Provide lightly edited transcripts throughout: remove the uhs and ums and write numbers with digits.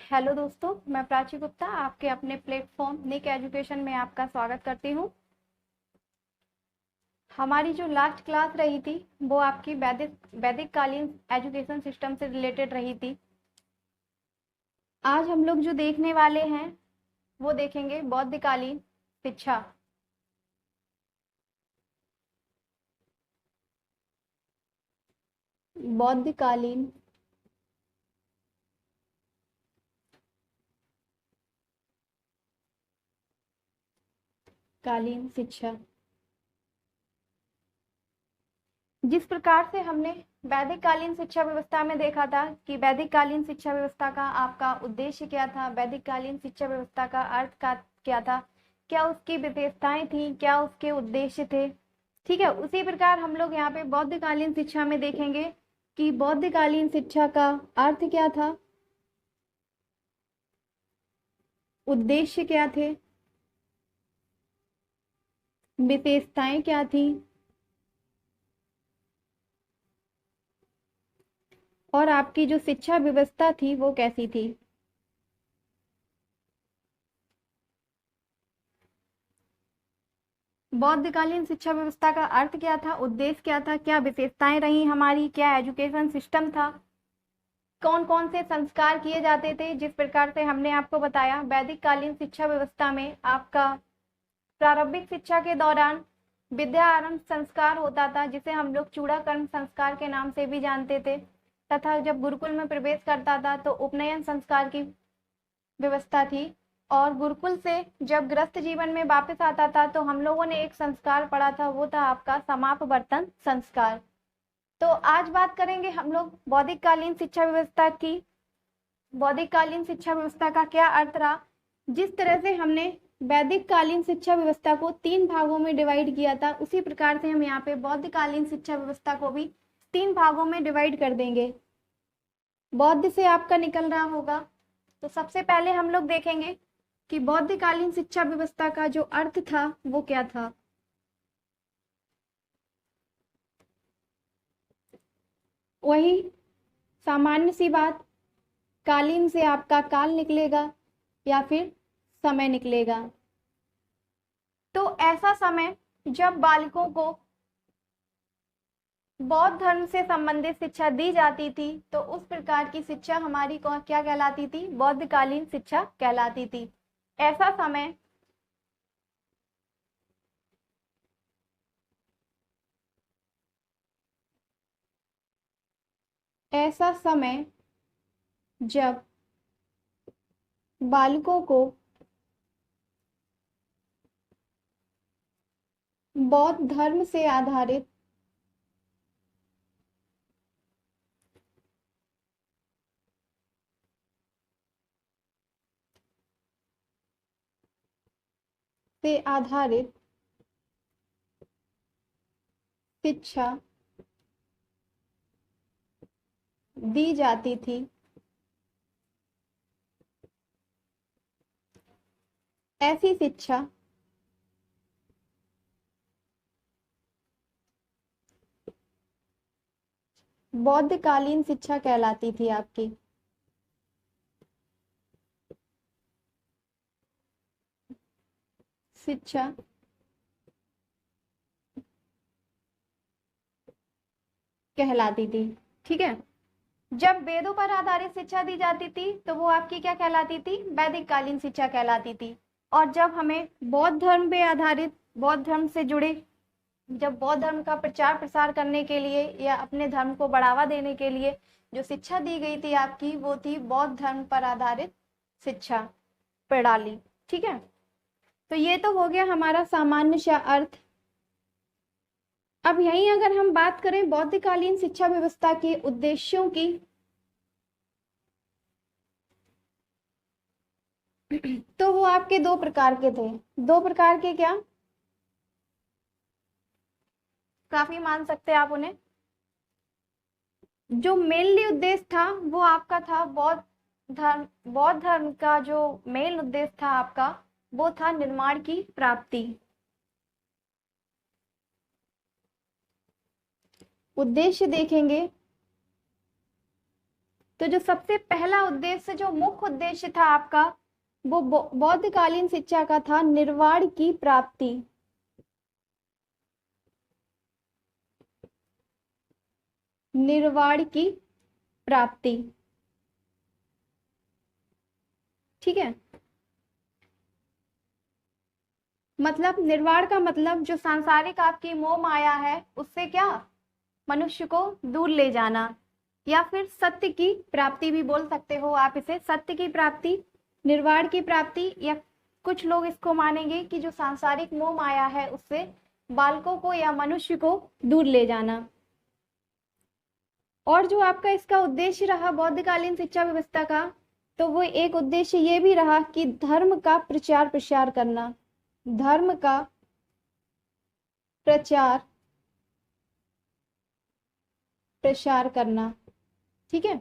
Hello दोस्तों, मैं प्राची गुप्ता आपके अपने प्लेटफॉर्म निक एजुकेशन में आपका स्वागत करती हूँ। हमारी जो लास्ट क्लास रही थी वो आपकी वैदिक कालीन एजुकेशन सिस्टम से रिलेटेड रही थी। आज हम लोग जो देखने वाले हैं वो देखेंगे बौद्ध कालीन शिक्षा। बौद्ध कालीन शिक्षा। जिस प्रकार से हमने वैदिक कालीन शिक्षा व्यवस्था में देखा था कि वैदिक कालीन शिक्षा व्यवस्था का आपका उद्देश्य क्या था, वैदिक कालीन शिक्षा व्यवस्था का अर्थ का क्या था, क्या उसकी विशेषताएं थी, क्या उसके उद्देश्य थे। ठीक है, उसी प्रकार हम लोग यहाँ पे बौद्ध कालीन शिक्षा में देखेंगे कि बौद्ध कालीन शिक्षा का अर्थ क्या था, उद्देश्य क्या थे, विशेषताएं क्या थी और आपकी जो शिक्षा व्यवस्था थी वो कैसी थी। बौद्धकालीन शिक्षा व्यवस्था का अर्थ क्या था, उद्देश्य क्या था, क्या विशेषताएं रही हमारी, क्या एजुकेशन सिस्टम था, कौन कौन से संस्कार किए जाते थे। जिस प्रकार से हमने आपको बताया वैदिक कालीन शिक्षा व्यवस्था में आपका प्रारंभिक शिक्षा के दौरान विद्या आरंभ संस्कार होता था, जिसे हम लोग चूड़ाकर्म संस्कार के नाम से भी जानते थे, तथा जब गुरुकुल में प्रवेश करता था तो उपनयन संस्कार की व्यवस्था थी, और गुरुकुल से जब गृहस्थ जीवन में वापस आता था तो हम लोगों ने एक संस्कार पढ़ा था, वो था आपका समापवर्तन संस्कार। तो आज बात करेंगे हम लोग बौद्धिक कालीन शिक्षा व्यवस्था की। बौद्धिक कालीन शिक्षा व्यवस्था का क्या अर्थ रहा। जिस तरह से हमने वैदिक कालीन शिक्षा व्यवस्था को 3 भागों में डिवाइड किया था, उसी प्रकार से हम यहाँ पे बौद्ध कालीन शिक्षा व्यवस्था को भी 3 भागों में डिवाइड कर देंगे। बौद्ध से आपका निकल रहा होगा, तो सबसे पहले हम लोग देखेंगे कि बौद्ध कालीन शिक्षा व्यवस्था का जो अर्थ था वो क्या था। वही सामान्य सी बात, कालीन से आपका काल निकलेगा या फिर समय निकलेगा। तो ऐसा समय जब बालकों को बौद्ध धर्म से संबंधित शिक्षा दी जाती थी, तो उस प्रकार की शिक्षा हमारी क्या कहलाती थी, बौद्ध कालीन शिक्षा कहलाती थी। ऐसा समय जब बालकों को बौद्ध धर्म से आधारित शिक्षा दी जाती थी, ऐसी शिक्षा बौद्ध कालीन शिक्षा कहलाती थी आपकी। शिक्षा कहलाती थी। ठीक है, जब वेदों पर आधारित शिक्षा दी जाती थी तो वो आपकी क्या कहलाती थी, वैदिक कालीन शिक्षा कहलाती थी। और जब हमें बौद्ध धर्म पे आधारित, बौद्ध धर्म से जुड़े, जब बौद्ध धर्म का प्रचार प्रसार करने के लिए या अपने धर्म को बढ़ावा देने के लिए जो शिक्षा दी गई थी आपकी, वो थी बौद्ध धर्म पर आधारित शिक्षा प्रणाली। ठीक है, तो ये तो हो गया हमारा सामान्य सा अर्थ। अब यहीं अगर हम बात करें बौद्धकालीन शिक्षा व्यवस्था के उद्देश्यों की, तो वो आपके 2 प्रकार के थे। 2 प्रकार के क्या, काफी मान सकते हैं आप उन्हें। जो मेनली उद्देश्य था वो आपका था बौद्ध धर्म का जो मेन उद्देश्य था आपका, वो था निर्माण की प्राप्ति। उद्देश्य देखेंगे तो जो सबसे पहला उद्देश्य, जो मुख्य उद्देश्य था आपका, वो बौद्धकालीन शिक्षा का था निर्वाण की प्राप्ति। निर्वाण की प्राप्ति, ठीक है। मतलब निर्वाण का मतलब जो सांसारिक आपकी मोह माया है उससे क्या, मनुष्य को दूर ले जाना, या फिर सत्य की प्राप्ति भी बोल सकते हो आप इसे, सत्य की प्राप्ति, निर्वाण की प्राप्ति, या कुछ लोग इसको मानेंगे कि जो सांसारिक मोह माया है उससे बालकों को या मनुष्य को दूर ले जाना। और जो आपका इसका उद्देश्य रहा बौद्धकालीन शिक्षा व्यवस्था का, तो वो एक उद्देश्य ये भी रहा कि धर्म का प्रचार प्रसार करना, धर्म का प्रचार प्रसार करना, ठीक है।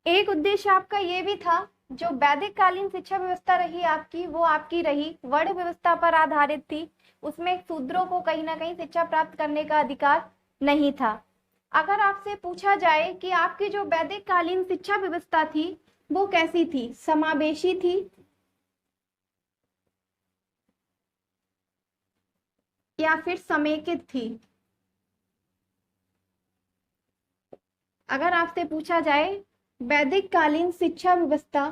एक उद्देश्य आपका ये भी था, जो वैदिक कालीन शिक्षा व्यवस्था रही आपकी, वो आपकी रही वर्ण व्यवस्था पर आधारित थी। उसमें शूद्रों को कहीं ना कहीं शिक्षा प्राप्त करने का अधिकार नहीं था। अगर आपसे पूछा जाए कि आपकी जो वैदिक कालीन शिक्षा व्यवस्था थी वो कैसी थी, समावेशी थी या फिर समेकित थी, अगर आपसे पूछा जाए वैदिक कालीन शिक्षा व्यवस्था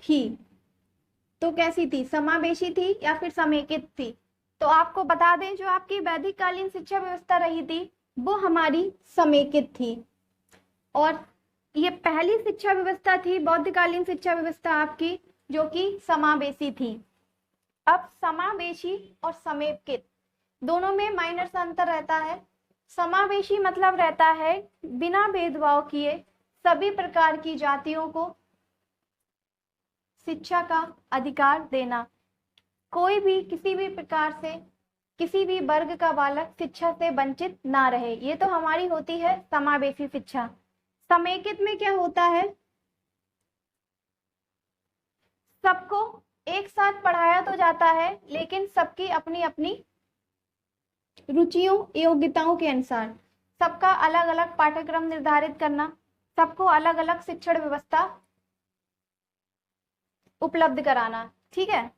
थी तो कैसी थी, समावेशी थी या फिर समेकित थी। तो आपको बता दें जो आपकी वैदिक कालीन शिक्षा व्यवस्था रही थी वो हमारी समेकित थी, और ये पहली शिक्षा व्यवस्था थी बौद्धकालीन शिक्षा व्यवस्था आपकी जो कि समावेशी थी। अब समावेशी और समेकित दोनों में माइनर सा अंतर रहता है। समावेशी मतलब रहता है बिना भेदभाव किए सभी प्रकार की जातियों को शिक्षा का अधिकार देना, कोई भी किसी भी प्रकार से किसी भी वर्ग का बालक शिक्षा से वंचित ना रहे, ये तो हमारी होती है समावेशी शिक्षा। समेकित में क्या होता है, सबको एक साथ पढ़ाया तो जाता है लेकिन सबकी अपनी अपनी रुचियों योग्यताओं के अनुसार सबका अलग अलग पाठ्यक्रम निर्धारित करना, सबको अलग अलग शिक्षण व्यवस्था उपलब्ध कराना, ठीक है।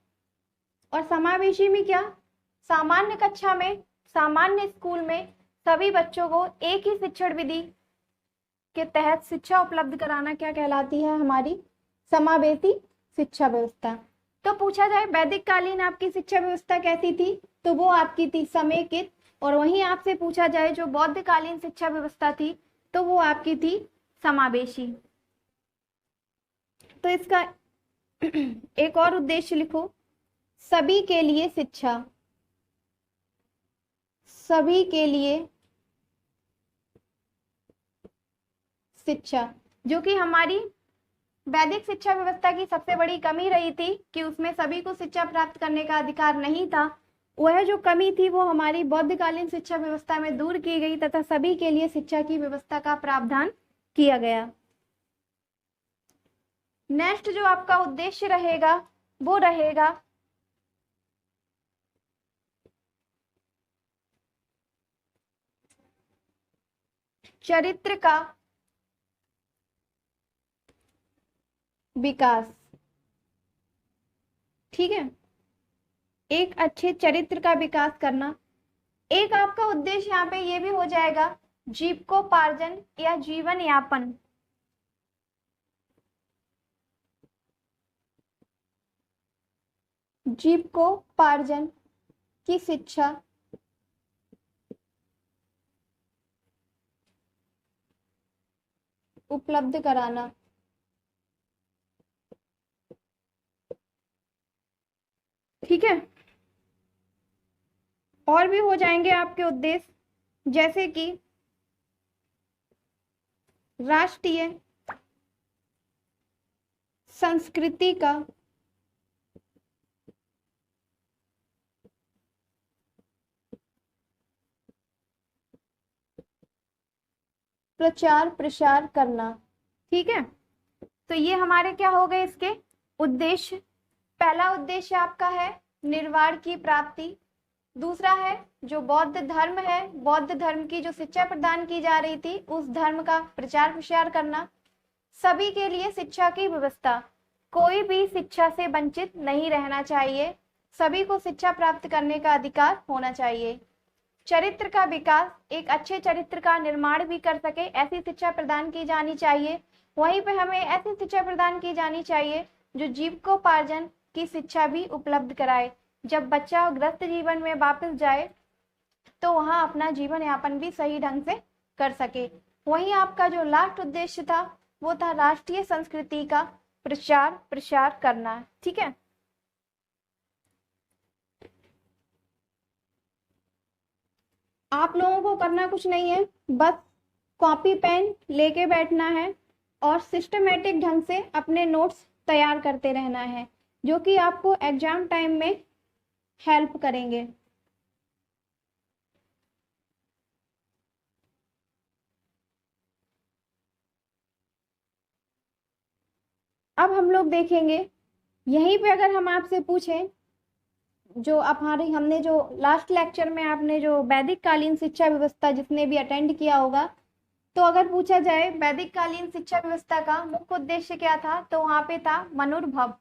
और समावेशी में क्या, सामान्य कक्षा में सामान्य स्कूल में सभी बच्चों को एक ही शिक्षण विधि के तहत शिक्षा उपलब्ध कराना क्या कहलाती है, हमारी समावेशी शिक्षा व्यवस्था। तो पूछा जाए वैदिक कालीन आपकी शिक्षा व्यवस्था कैसी थी, तो वो आपकी थी समेकित, और वहीं आपसे पूछा जाए जो बौद्ध कालीन शिक्षा व्यवस्था थी तो वो आपकी थी समावेशी। तो इसका एक और उद्देश्य लिखो, सभी के लिए शिक्षा, सभी के लिए शिक्षा, जो कि हमारी वैदिक शिक्षा व्यवस्था की सबसे बड़ी कमी रही थी कि उसमें सभी को शिक्षा प्राप्त करने का अधिकार नहीं था। वह जो कमी थी वो हमारी बौद्धकालीन शिक्षा व्यवस्था में दूर की गई तथा सभी के लिए शिक्षा की व्यवस्था का प्रावधान किया गया। नेक्स्ट जो आपका उद्देश्य रहेगा वो रहेगा चरित्र का विकास, ठीक है, एक अच्छे चरित्र का विकास करना। एक आपका उद्देश्य यहाँ पे ये भी हो जाएगा जीविकोपार्जन या जीवन यापन, जीविकोपार्जन की शिक्षा उपलब्ध कराना, ठीक है। और भी हो जाएंगे आपके उद्देश्य जैसे कि राष्ट्रीय संस्कृति का प्रचार प्रसार करना। ठीक है, तो ये हमारे क्या हो गए इसके उद्देश्य। पहला उद्देश्य आपका है निर्वाण की प्राप्ति। दूसरा है जो बौद्ध धर्म है, बौद्ध धर्म की जो शिक्षा प्रदान की जा रही थी उस धर्म का प्रचार प्रसार करना। सभी के लिए शिक्षा की व्यवस्था, कोई भी शिक्षा से वंचित नहीं रहना चाहिए, सभी को शिक्षा प्राप्त करने का अधिकार होना चाहिए। चरित्र का विकास, एक अच्छे चरित्र का निर्माण भी कर सके ऐसी शिक्षा प्रदान की जानी चाहिए। वहीं पे हमें ऐसी शिक्षा प्रदान की जानी चाहिए जो जीविकोपार्जन की शिक्षा भी उपलब्ध कराए। जब बच्चा ग्रस्त जीवन में वापस जाए तो वहां अपना जीवन यापन भी सही ढंग से कर सके। वहीं आपका जो लास्ट उद्देश्य था वो था राष्ट्रीय संस्कृति का प्रचार प्रसार करना। ठीक है, आप लोगों को करना कुछ नहीं है, बस कॉपी पेन लेके बैठना है और सिस्टमेटिक ढंग से अपने नोट्स तैयार करते रहना है, जो कि आपको एग्जाम टाइम में हेल्प करेंगे। अब हम लोग देखेंगे यहीं पे अगर हम आपसे पूछें, जो हमने जो लास्ट लेक्चर में आपने जो वैदिक कालीन शिक्षा व्यवस्था जिसने भी अटेंड किया होगा, तो अगर पूछा जाए वैदिक कालीन शिक्षा व्यवस्था का मुख्य उद्देश्य क्या था, तो वहां पे था मनुर्भव।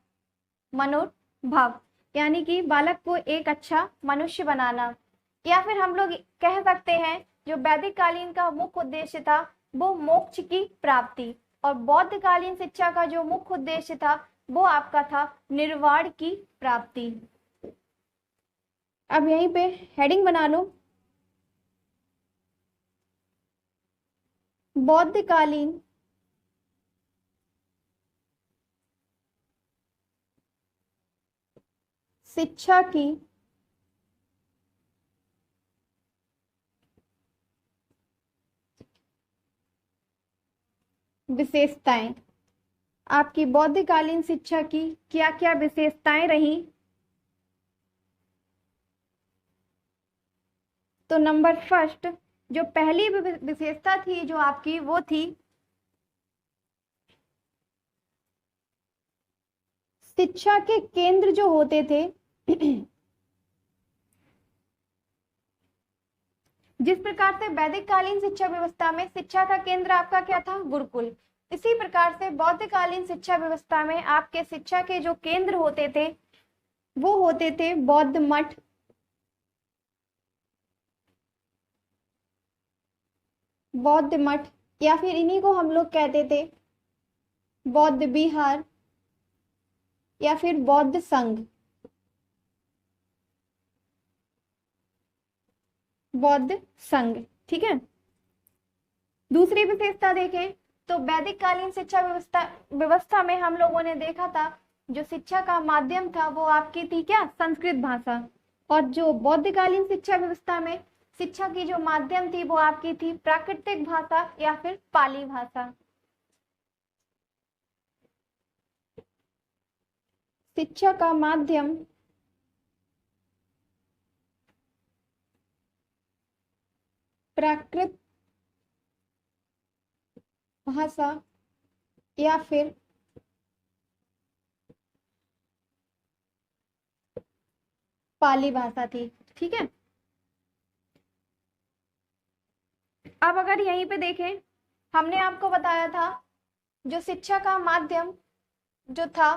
मनुर्भव यानी कि बालक को एक अच्छा मनुष्य बनाना, या फिर हम लोग कह सकते हैं जो वैदिक कालीन का मुख्य उद्देश्य था वो मोक्ष की प्राप्ति, और बौद्ध कालीन शिक्षा का जो मुख्य उद्देश्य था वो आपका था निर्वाण की प्राप्ति। अब यहीं पे हेडिंग बना लो, बौद्ध कालीन शिक्षा की विशेषताएं। आपकी बौद्धकालीन शिक्षा की क्या क्या विशेषताएं रही, तो नंबर फर्स्ट जो पहली विशेषता थी जो आपकी वो थी शिक्षा के केंद्र जो होते थे जिस प्रकार से वैदिक कालीन शिक्षा व्यवस्था में शिक्षा का केंद्र आपका क्या था, गुरुकुल, इसी प्रकार से बौद्धकालीन शिक्षा व्यवस्था में आपके शिक्षा के जो केंद्र होते थे वो होते थे बौद्ध मठ, बौद्ध मठ, या फिर इन्हीं को हम लोग कहते थे बौद्ध विहार या फिर बौद्ध संघ, बौद्ध संघ। ठीक है, दूसरी विशेषता देखें तो वैदिक कालीन शिक्षा व्यवस्था में हम लोगों ने देखा था जो शिक्षा का माध्यम था वो आपकी थी क्या, संस्कृत भाषा, और जो बौद्धकालीन शिक्षा व्यवस्था में शिक्षा की जो माध्यम थी वो आपकी थी प्राकृतिक भाषा या फिर पाली भाषा। शिक्षा का माध्यम प्राकृत भाषा या फिर पाली भाषा थी। ठीक है, अब अगर यहीं पे देखें हमने आपको बताया था जो शिक्षा का माध्यम जो था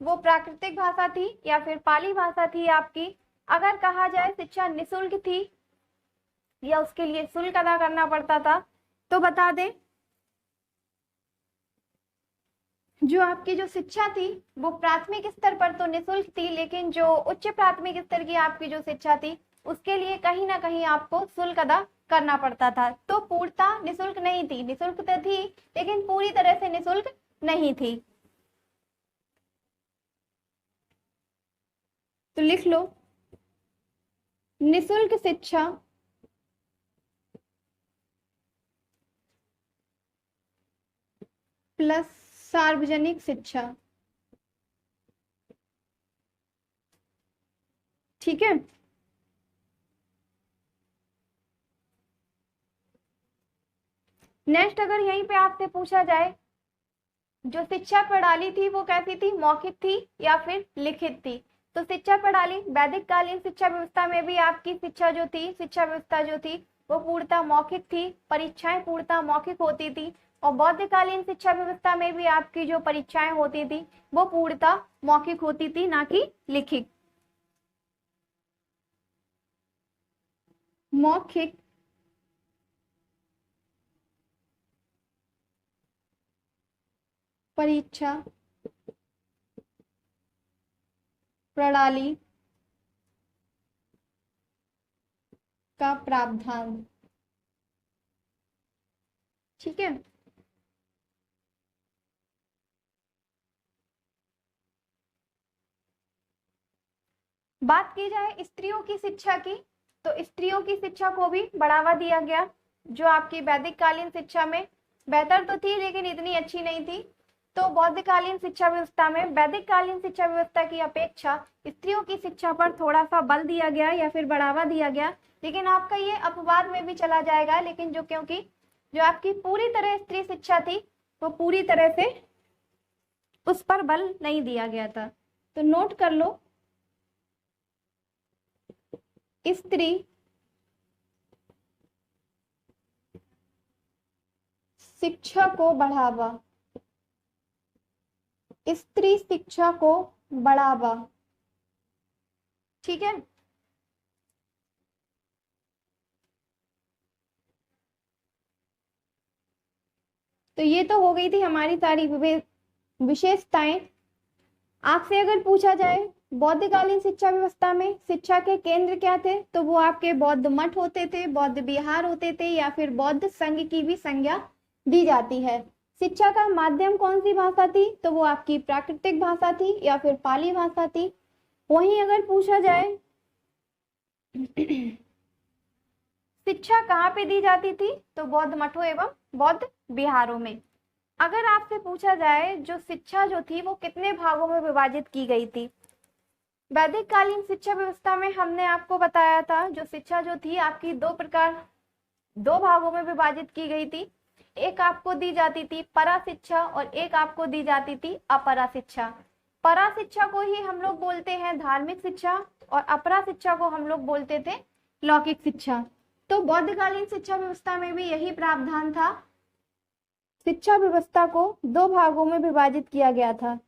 वो प्राकृतिक भाषा थी या फिर पाली भाषा थी आपकी। अगर कहा जाए शिक्षा निशुल्क थी या उसके लिए शुल्क अदा करना पड़ता था, तो बता दें जो आपकी जो शिक्षा थी वो प्राथमिक स्तर पर तो निशुल्क थी, लेकिन जो उच्च प्राथमिक स्तर की आपकी जो शिक्षा थी उसके लिए कहीं ना कहीं आपको शुल्क अदा करना पड़ता था। तो पूर्णतः निशुल्क नहीं थी, निशुल्क तो थी लेकिन पूरी तरह से निशुल्क नहीं थी। तो लिख लो निशुल्क शिक्षा प्लस सार्वजनिक शिक्षा। ठीक है, नेक्स्ट अगर यहीं पे आपसे पूछा जाए जो शिक्षा प्रणाली थी वो कैसी थी, मौखिक थी या फिर लिखित थी? तो शिक्षा प्रणाली वैदिक कालीन शिक्षा व्यवस्था में भी आपकी शिक्षा जो थी, शिक्षा व्यवस्था जो थी वो पूर्णतः मौखिक थी, परीक्षाएं पूर्णतः मौखिक होती थी। और बौद्धकालीन शिक्षा व्यवस्था में भी आपकी जो परीक्षाएं होती थी वो पूर्णतः मौखिक होती थी, ना कि लिखित। मौखिक परीक्षा प्रणाली का प्रावधान। ठीक है, बात की जाए स्त्रियों की शिक्षा की, तो स्त्रियों की शिक्षा को भी बढ़ावा दिया गया। जो आपकी वैदिक कालीन शिक्षा में बेहतर तो थी लेकिन इतनी अच्छी नहीं थी, तो बौद्धकालीन शिक्षा व्यवस्था में वैदिक कालीन शिक्षा व्यवस्था की अपेक्षा स्त्रियों की शिक्षा पर थोड़ा सा बल दिया गया या फिर बढ़ावा दिया गया। लेकिन आपका ये अपवाद में भी चला जाएगा, लेकिन जो क्योंकि जो आपकी पूरी तरह स्त्री शिक्षा थी वो पूरी तरह से उस पर बल नहीं दिया गया था। तो नोट कर लो, स्त्री शिक्षा को बढ़ावा, स्त्री शिक्षा को बढ़ावा। ठीक है, तो ये तो हो गई थी हमारी सारी विशेषताएं। आपसे अगर पूछा जाए बौद्धकालीन शिक्षा व्यवस्था में शिक्षा के केंद्र क्या थे, तो वो आपके बौद्ध मठ होते थे, बौद्ध विहार होते थे, या फिर बौद्ध संघ की भी संज्ञा दी जाती है। शिक्षा का माध्यम कौन सी भाषा थी, तो वो आपकी प्राकृतिक भाषा थी या फिर पाली भाषा थी। वहीं अगर पूछा जाए शिक्षा कहाँ पे दी जाती थी, तो बौद्ध मठों एवं बौद्ध विहारों में। अगर आपसे पूछा जाए जो शिक्षा जो थी वो कितने भागों में विभाजित की गई थी, वैदिक कालीन शिक्षा व्यवस्था में हमने आपको बताया था जो शिक्षा जो थी आपकी दो भागों में विभाजित की गई थी। एक आपको दी जाती थी परा शिक्षा और एक आपको दी जाती थी अपरा शिक्षा। परा शिक्षा को ही हम लोग बोलते हैं धार्मिक शिक्षा और अपरा शिक्षा को हम लोग बोलते थे लौकिक शिक्षा। तो बौद्धकालीन शिक्षा व्यवस्था में भी यही प्रावधान था, शिक्षा व्यवस्था को दो भागों में विभाजित किया गया था।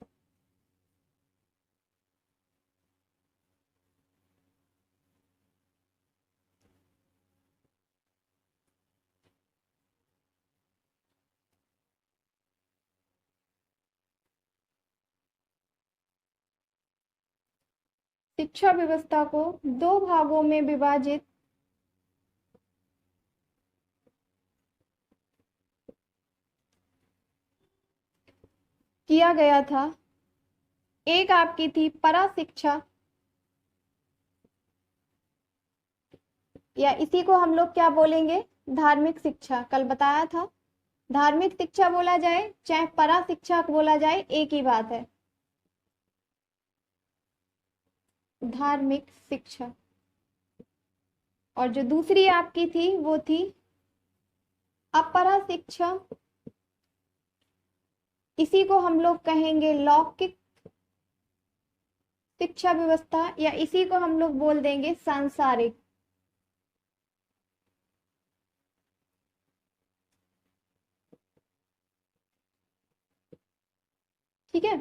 शिक्षा व्यवस्था को दो भागों में विभाजित किया गया था। एक आपकी थी परा शिक्षा, या इसी को हम लोग क्या बोलेंगे, धार्मिक शिक्षा। कल बताया था धार्मिक शिक्षा बोला जाए चाहे परा शिक्षा बोला जाए एक ही बात है, धार्मिक शिक्षा। और जो दूसरी आपकी थी वो थी अपरा शिक्षा, इसी को हम लोग कहेंगे लौकिक शिक्षा व्यवस्था, या इसी को हम लोग बोल देंगे सांसारिक। ठीक है,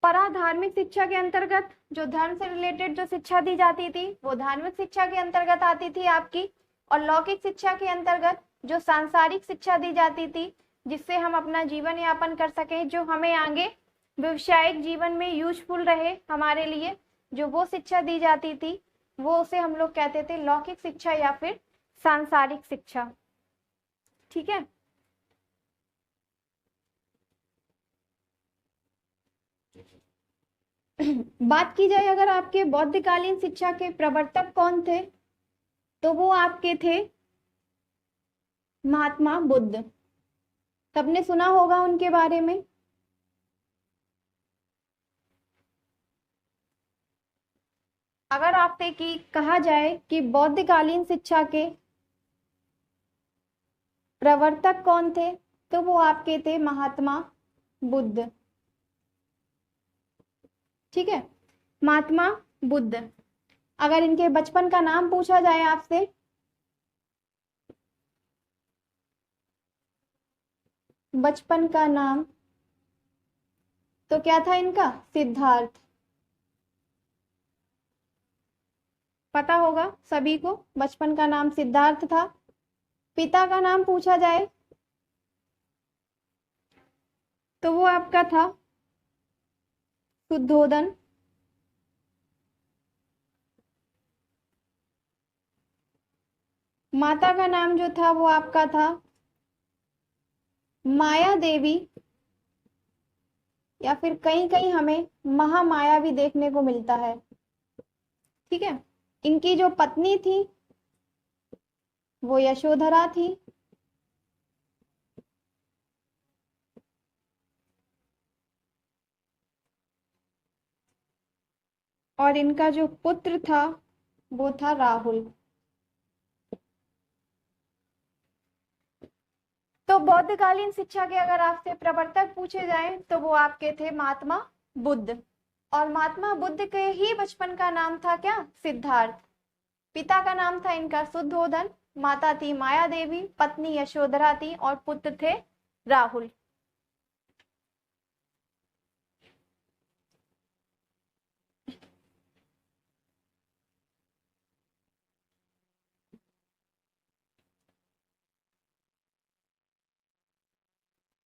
परा धार्मिक शिक्षा के अंतर्गत जो धर्म से रिलेटेड जो शिक्षा दी जाती थी वो धार्मिक शिक्षा के अंतर्गत आती थी आपकी, और लौकिक शिक्षा के अंतर्गत जो सांसारिक शिक्षा दी जाती थी जिससे हम अपना जीवन यापन कर सकें, जो हमें आगे व्यवसायिक जीवन में यूजफुल रहे हमारे लिए, जो वो शिक्षा दी जाती थी वो उसे हम लोग कहते थे लौकिक शिक्षा या फिर सांसारिक शिक्षा। ठीक है, बात की जाए अगर आपके बौद्धकालीन शिक्षा के प्रवर्तक कौन थे, तो वो आपके थे महात्मा बुद्ध। सबने सुना होगा उनके बारे में। अगर आपसे कि कहा जाए कि बौद्धकालीन शिक्षा के प्रवर्तक कौन थे? तो वो आपके थे महात्मा बुद्ध। ठीक है, महात्मा बुद्ध। अगर इनके बचपन का नाम पूछा जाए आपसे, बचपन का नाम, तो क्या था इनका? सिद्धार्थ। पता होगा सभी को, बचपन का नाम सिद्धार्थ था। पिता का नाम पूछा जाए तो वो आपका था शुद्धोदन। माता का नाम जो था वो आपका था माया देवी, या फिर कहीं कहीं हमें महामाया भी देखने को मिलता है। ठीक है, इनकी जो पत्नी थी वो यशोधरा थी। और इनका जो पुत्र था वो था राहुल। तो बौद्धकालीन शिक्षा के अगर आपसे प्रवर्तक पूछे जाएं तो वो आपके थे महात्मा बुद्ध। और महात्मा बुद्ध के ही बचपन का नाम था क्या? सिद्धार्थ। पिता का नाम था इनका शुद्धोदन, माता थी माया देवी, पत्नी यशोधरा थी और पुत्र थे राहुल।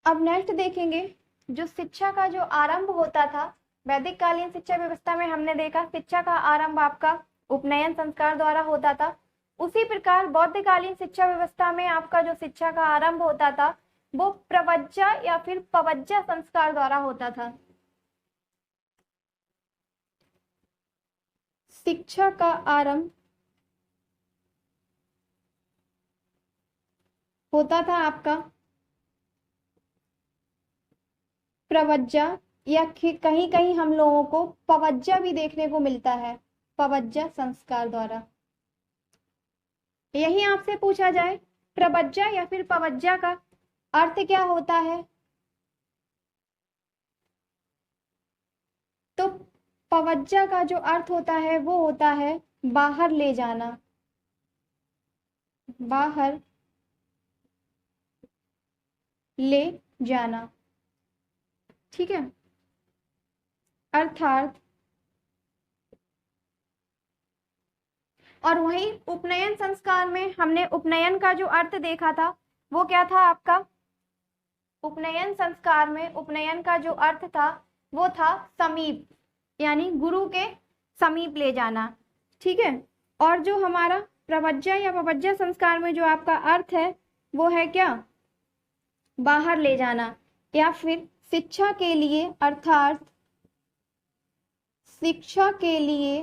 अब नेक्स्ट देखेंगे, जो शिक्षा का जो आरंभ होता था वैदिक कालीन शिक्षा व्यवस्था में, हमने देखा शिक्षा का आरंभ आपका उपनयन संस्कार द्वारा होता था। उसी प्रकार बौद्धकालीन शिक्षा व्यवस्था में आपका जो शिक्षा का आरंभ होता था वो प्रवज्जा या फिर पवज्जा संस्कार द्वारा होता था। शिक्षा का आरंभ होता था आपका प्रवज्जा, या कहीं कहीं हम लोगों को पवज्जा भी देखने को मिलता है, पवज्जा संस्कार द्वारा। यही आपसे पूछा जाए प्रवज्जा या फिर पवज्जा का अर्थ क्या होता है, तो पवज्जा का जो अर्थ होता है वो होता है बाहर ले जाना, बाहर ले जाना। ठीक है, अर्थात, और वहीं उपनयन संस्कार में हमने उपनयन का जो अर्थ देखा था वो क्या था आपका? उपनयन संस्कार में उपनयन का जो अर्थ था वो था समीप, यानी गुरु के समीप ले जाना। ठीक है, और जो हमारा प्रवज्जा या पवज्जा संस्कार में जो आपका अर्थ है वो है क्या? बाहर ले जाना, या फिर शिक्षा के लिए, अर्थात शिक्षा के लिए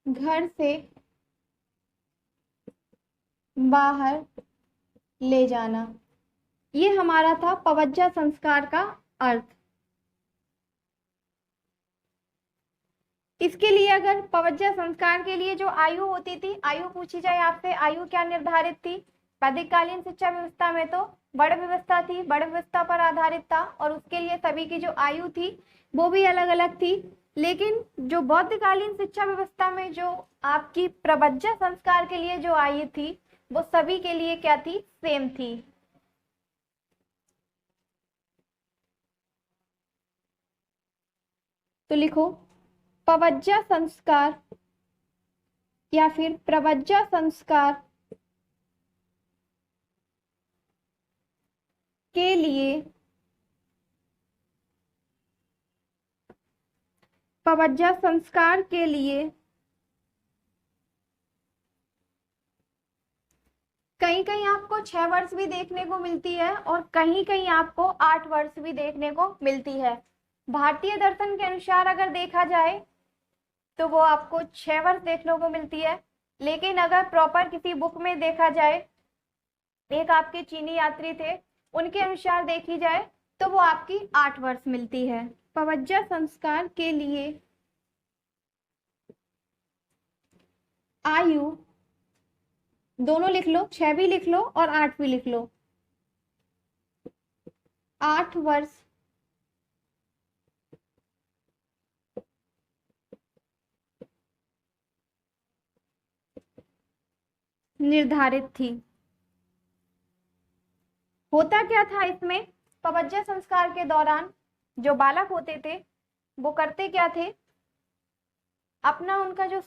घर से बाहर ले जाना। ये हमारा था पवज्जा संस्कार का अर्थ। इसके लिए अगर पवज्जा संस्कार के लिए जो आयु होती थी, आयु पूछी जाए आपसे, आयु क्या निर्धारित थी? वैदिक कालीन शिक्षा व्यवस्था में तो बड़ व्यवस्था थी, बड़ व्यवस्था पर आधारित था और उसके लिए सभी की जो आयु थी वो भी अलग अलग थी। लेकिन जो बौद्धकालीन शिक्षा व्यवस्था में जो आपकी प्रवज्जा संस्कार के लिए जो आयु थी वो सभी के लिए क्या थी? सेम थी। तो लिखो पवज्जा संस्कार या फिर प्रवज्जा संस्कार के लिए, पवज्जा संस्कार के लिए कहीं कहीं आपको 6 वर्ष भी देखने को मिलती है और कहीं कहीं आपको 8 वर्ष भी देखने को मिलती है। भारतीय दर्शन के अनुसार अगर देखा जाए तो वो आपको 6 वर्ष देखने को मिलती है, लेकिन अगर प्रॉपर किसी बुक में देखा जाए, एक आपके चीनी यात्री थे उनके अनुसार देखी जाए तो वो आपकी 8 वर्ष मिलती है। पवज्जा संस्कार के लिए आयु, दोनों लिख लो, 6 भी लिख लो और 8 भी लिख लो। 8 वर्ष निर्धारित थी। होता क्या था इसमें, पवज्जा संस्कार के दौरान जो बालक होते थे वो करते क्या थे, अपना उनका जो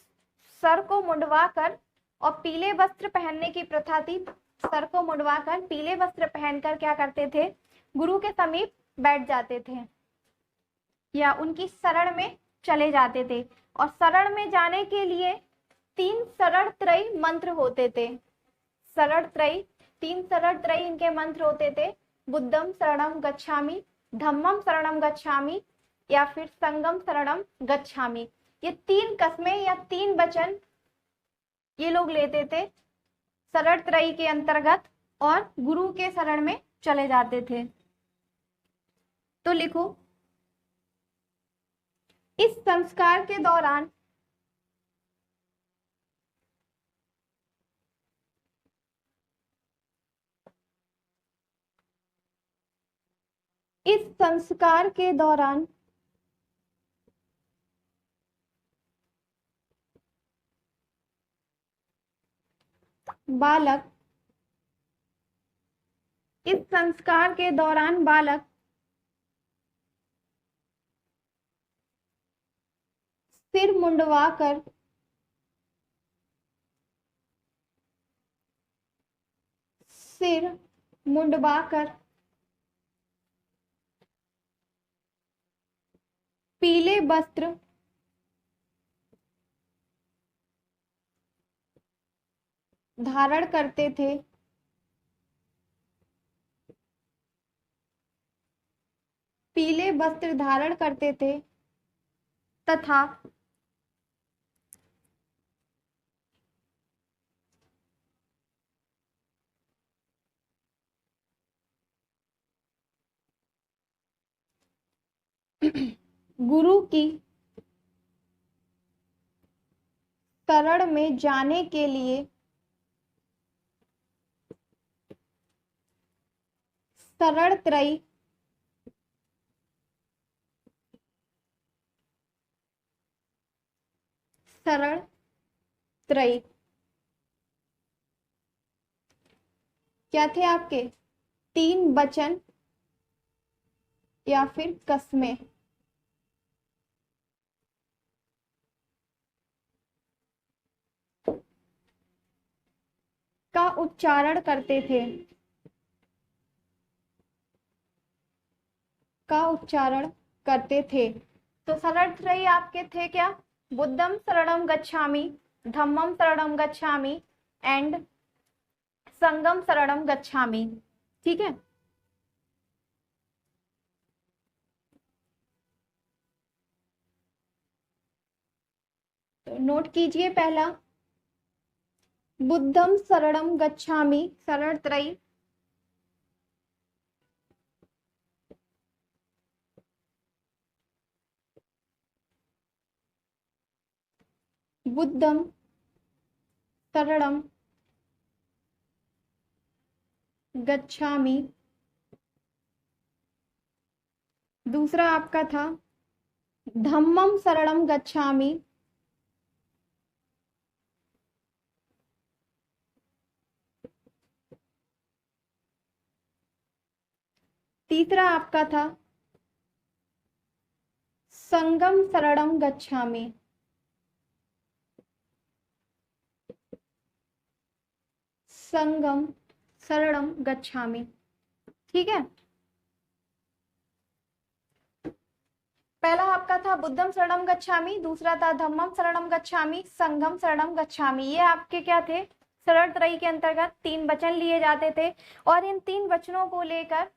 सर को मुंडवा कर और पीले वस्त्र पहनने की प्रथा थी, सर को मुंडवा कर पीले वस्त्र पहनकर क्या करते थे, गुरु के समीप बैठ जाते थे या उनकी शरण में चले जाते थे। और शरण में जाने के लिए 3 शरण त्रयी मंत्र होते थे। शरण त्रयी, 3 शरण त्रयी इनके मंत्र होते थे, बुद्धम शरणम गच्छामि, धम्मम शरणम गच्छामि या फिर संगम शरणम गच्छामि। ये 3 कस्में या 3 वचन ये लोग लेते थे शरण त्रयी के अंतर्गत और गुरु के शरण में चले जाते थे। तो लिखो, इस संस्कार के दौरान इस संस्कार के दौरान बालक, इस संस्कार के दौरान बालक सिर मुंडवाकर सिर मुंडवाकर पीले वस्त्र धारण करते थे पीले वस्त्र धारण करते थे तथा गुरु की शरण में जाने के लिए शरण त्रयी शरण त्रयी क्या थे आपके, 3 वचन या फिर कस्में का उच्चारण करते थे, तो शरण त्रयी आपके थे क्या, बुद्धम शरणम गच्छामि, धम्मम शरणम गच्छामि एंड संगम शरणम गच्छामि। ठीक है, तो नोट कीजिए, पहला बुद्धम शरणम गच्छामि शरण त्रयी, बुद्धम शरणम गच्छामि। दूसरा आपका था धम्मम शरणम गच्छामि, तीसरा आपका था संगम शरणम गच्छामि। संगम शरणम गच्छामि। ठीक है, पहला आपका था बुद्धम शरणम गच्छामि, दूसरा था धम्मम शरणम गच्छामि, संगम शरणम गच्छामि। ये आपके क्या थे, शरण त्रयी के अंतर्गत 3 वचन लिए जाते थे और इन 3 वचनों को लेकर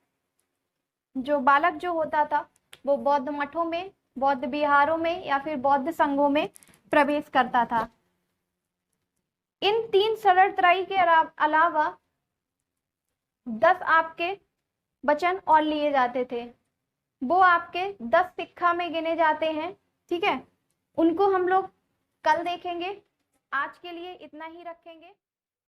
जो बालक जो होता था वो बौद्ध मठों में, बौद्ध विहारों में या फिर बौद्ध संघों में प्रवेश करता था। इन 3 शरण त्रयी के अलावा 10 आपके वचन और लिए जाते थे, वो आपके 10 शिक्षा में गिने जाते हैं। ठीक है, उनको हम लोग कल देखेंगे। आज के लिए इतना ही रखेंगे।